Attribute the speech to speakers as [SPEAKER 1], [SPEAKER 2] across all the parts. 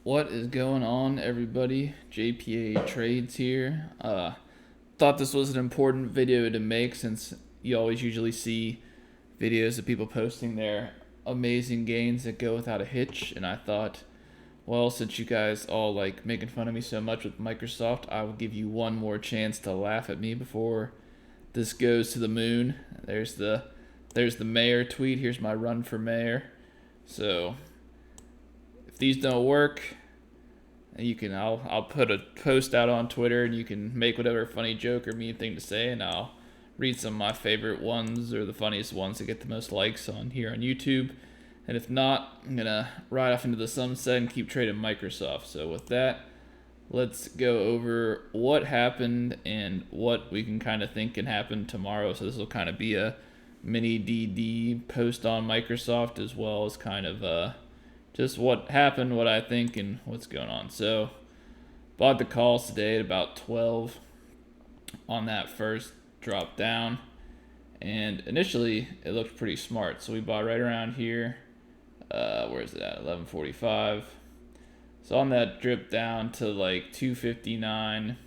[SPEAKER 1] What is going on, everybody? JPA Trades here. Thought this was an important video to make since you always usually see videos of people posting their amazing gains that go without a hitch, and I thought, well, since you guys all like making fun of me so much with Microsoft, I will give you one more chance to laugh at me before this goes to the moon. There's the mayor tweet. Here's my run for mayor. So if these don't work, I'll put a post out on Twitter, and you can make whatever funny joke or mean thing to say, and I'll read some of my favorite ones or the funniest ones that get the most likes on here on YouTube. And if not, I'm gonna ride off into the sunset and keep trading Microsoft. So with that, let's go over what happened and what we can kind of think can happen tomorrow. So this will kind of be a mini DD post on Microsoft, as well as kind of just what happened, what I think, and what's going on. So bought the calls today at about 12 on that first drop down, and initially it looked pretty smart. So we bought right around here. Where is it at? 11:45. So on that drip down to like 259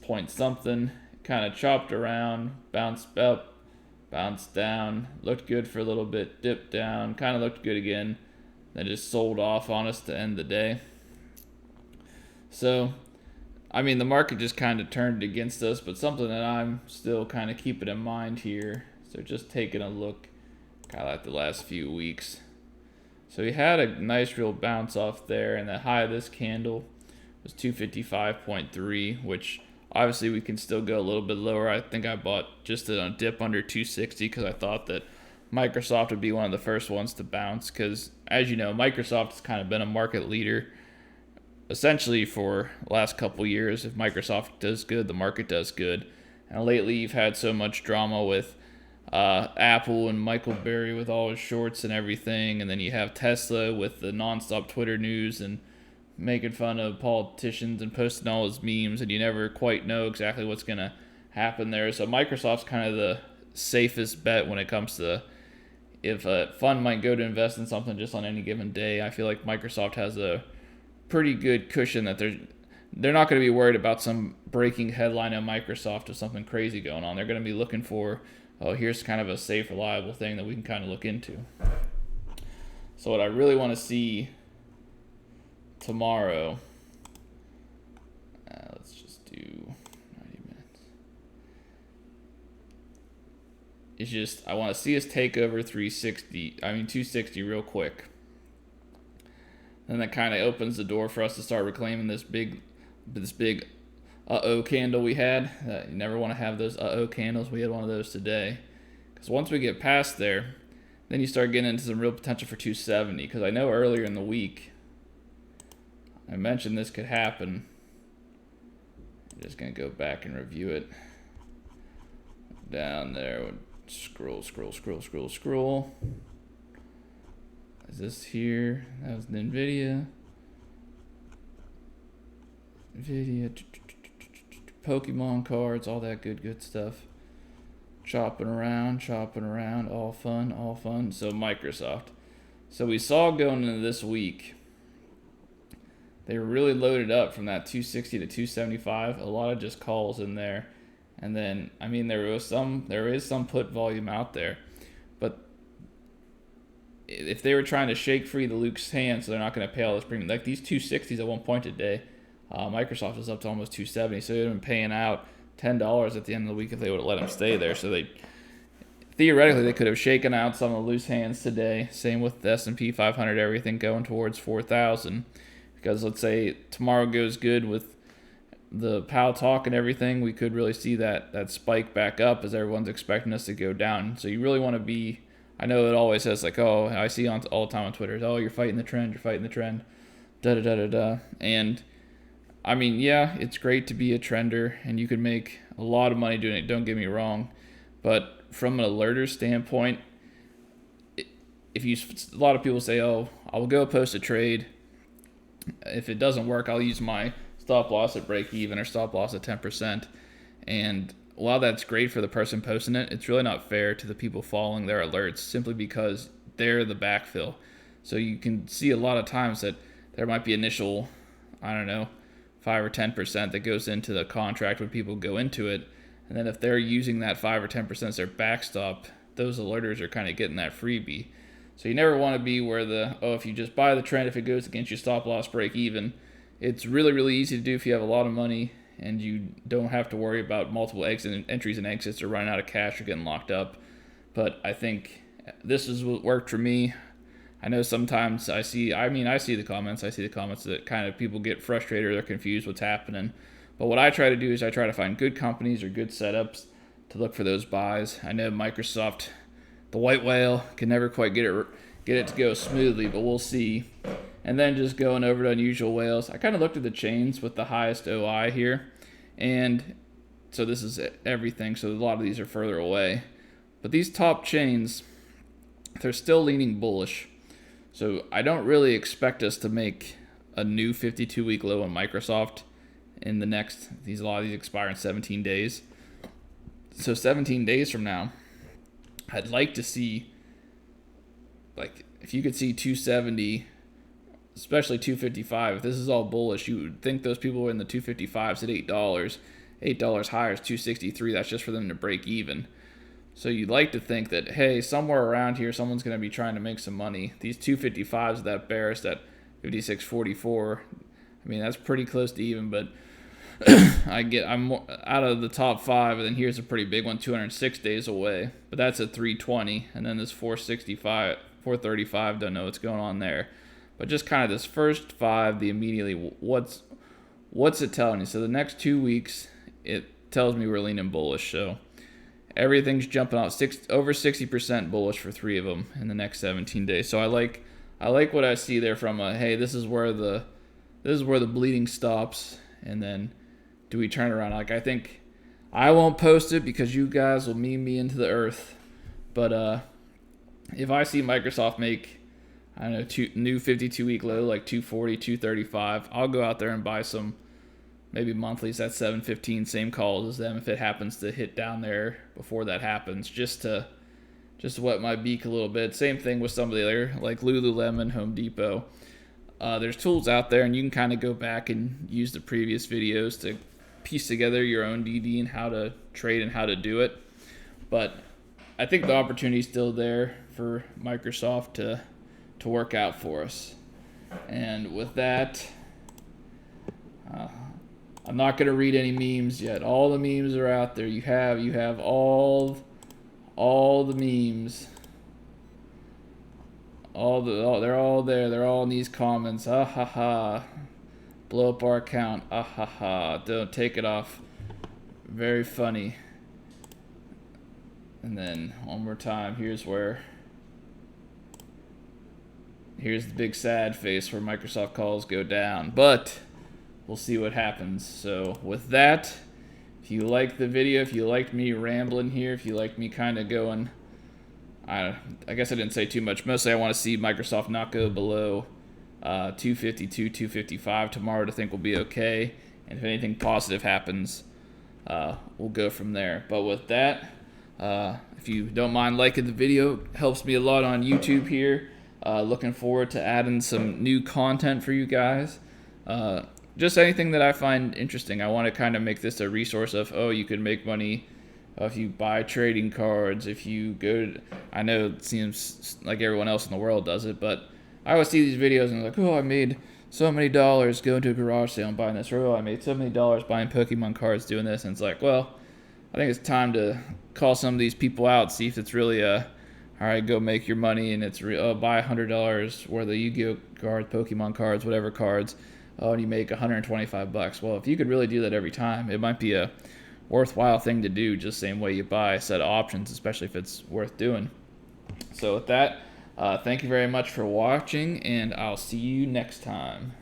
[SPEAKER 1] point something, kind of chopped around, bounced up, bounced down, looked good for a little bit, dipped down, kind of looked good again, then just sold off on us to end the day. So, I mean, the market just kind of turned against us, but something that I'm still kind of keeping in mind here. So just taking a look kind of at the last few weeks. So we had a nice real bounce off there, and the high of this candle was 255.3, which obviously we can still go a little bit lower. I think I bought just a dip under 260 because I thought that Microsoft would be one of the first ones to bounce, because as you know, Microsoft has kind of been a market leader essentially for the last couple years. If Microsoft does good, the market does good. And lately you've had so much drama with Apple and Michael Berry with all his shorts and everything, and then you have Tesla with the nonstop Twitter news and making fun of politicians and posting all his memes, and you never quite know exactly what's going to happen there. So Microsoft's kind of the safest bet when it comes to if a fund might go to invest in something just on any given day. I feel like Microsoft has a pretty good cushion that they're not going to be worried about some breaking headline on Microsoft or something crazy going on. They're going to be looking for, oh, here's kind of a safe, reliable thing that we can kind of look into. So what I really want to see tomorrow, let's just do 90 minutes. It's just, I want to see us take over 260 real quick. And that kind of opens the door for us to start reclaiming this big candle we had. You never want to have those candles. We had one of those today. Because once we get past there, then you start getting into some real potential for 270. Because I know earlier in the week, I mentioned this could happen. I'm just going to go back and review it. Down there, scroll. Is this here? That was the NVIDIA, Pokemon cards, all that good stuff. Chopping around, all fun. So Microsoft. So we saw going into this week, they were really loaded up from that 260 to 275. A lot of just calls in there. And then, I mean, there is some put volume out there. But if they were trying to shake free the Luke's hand, so they're not going to pay all this premium. Like these 260s at one point today, Microsoft was up to almost 270, so they'd have been paying out $10 at the end of the week if they would have let them stay there. So theoretically they could have shaken out some of the loose hands today. Same with the S&P 500, everything going towards 4,000. Because let's say tomorrow goes good with the Powell talk and everything, we could really see that spike back up as everyone's expecting us to go down. So you really want to be, I know it always says like, oh, I see all the time on Twitter, oh, you're fighting the trend, da-da-da-da-da. And I mean, yeah, it's great to be a trender, and you can make a lot of money doing it, don't get me wrong. But from an alerter standpoint, a lot of people say, oh, I'll go post a trade. If it doesn't work, I'll use my stop loss at break even or stop loss at 10%. And while that's great for the person posting it, it's really not fair to the people following their alerts simply because they're the backfill. So you can see a lot of times that there might be initial, I don't know, 5 or 10% that goes into the contract when people go into it. And then if they're using that 5 or 10% as their backstop, those alerters are kind of getting that freebie. So you never want to be where if you just buy the trend, if it goes against your stop loss break even. It's really, really easy to do if you have a lot of money and you don't have to worry about multiple entries and exits or running out of cash or getting locked up. But I think this is what worked for me. I know sometimes I see the comments. I see the comments that kind of people get frustrated or they're confused what's happening. But what I try to do is I try to find good companies or good setups to look for those buys. I know Microsoft, the white whale, can never quite get it to go smoothly, but we'll see. And then just going over to unusual whales, I kind of looked at the chains with the highest OI here. And so this is everything. So a lot of these are further away. But these top chains, they're still leaning bullish. So I don't really expect us to make a new 52-week low on Microsoft in the next, a lot of these expire in 17 days. So 17 days from now, I'd like to see, like, if you could see 270, especially 255, if this is all bullish, you would think those people were in the 255s at $8. $8 higher is 263. That's just for them to break even. So you'd like to think that, hey, somewhere around here, someone's going to be trying to make some money. These 255s that bearish at 56.44, I mean, that's pretty close to even, but I'm out of the top 5, and then here's a pretty big one, 206 days away, but that's at 320, and then this 465, 435, don't know what's going on there. But just kind of this first 5, the immediately, what's it telling you? So the next 2 weeks, it tells me we're leaning bullish. So everything's jumping out over 60% bullish for 3 of them in the next 17 days. So I like what I see there from hey, this is where the bleeding stops, and then do we turn around? Like, I think I won't post it because you guys will meme me into the earth. But if I see Microsoft make, I don't know, new 52-week low, like 240, 235, I'll go out there and buy some, maybe monthlies at 715, same calls as them if it happens to hit down there before that happens, just to wet my beak a little bit. Same thing with some of the other, like Lululemon, Home Depot. There's tools out there, and you can kind of go back and use the previous videos to piece together your own DD and how to trade and how to do it. But I think the opportunity is still there for Microsoft to work out for us. And with that, I'm not going to read any memes yet. All the memes are out there. You have all the memes. They're all there. They're all in these comments. Ah ha ha. Blow up our account. Ah ha ha. Don't take it off. Very funny. And then one more time. Here's the big sad face where Microsoft calls go down. But we'll see what happens. So with that, if you liked the video, if you liked me rambling here, if you liked me kind of going, I guess I didn't say too much. Mostly I want to see Microsoft not go below 252, 255 tomorrow to think we'll be okay. And if anything positive happens, we'll go from there. But with that, if you don't mind liking the video, it helps me a lot on YouTube here. Looking forward to adding some new content for you guys. Just anything that I find interesting. I want to kind of make this a resource of, you can make money if you buy trading cards, if you go to, I know it seems like everyone else in the world does it, but I always see these videos and I'm like, I made so many dollars going to a garage sale and buying this, or I made so many dollars buying Pokemon cards doing this, and it's like, well, I think it's time to call some of these people out, see if it's really all right, go make your money, and it's buy $100 worth of Yu-Gi-Oh cards, Pokemon cards, whatever cards, and you make $125. Well, if you could really do that every time, it might be a worthwhile thing to do, just the same way you buy a set of options, especially if it's worth doing. So with that, thank you very much for watching, and I'll see you next time.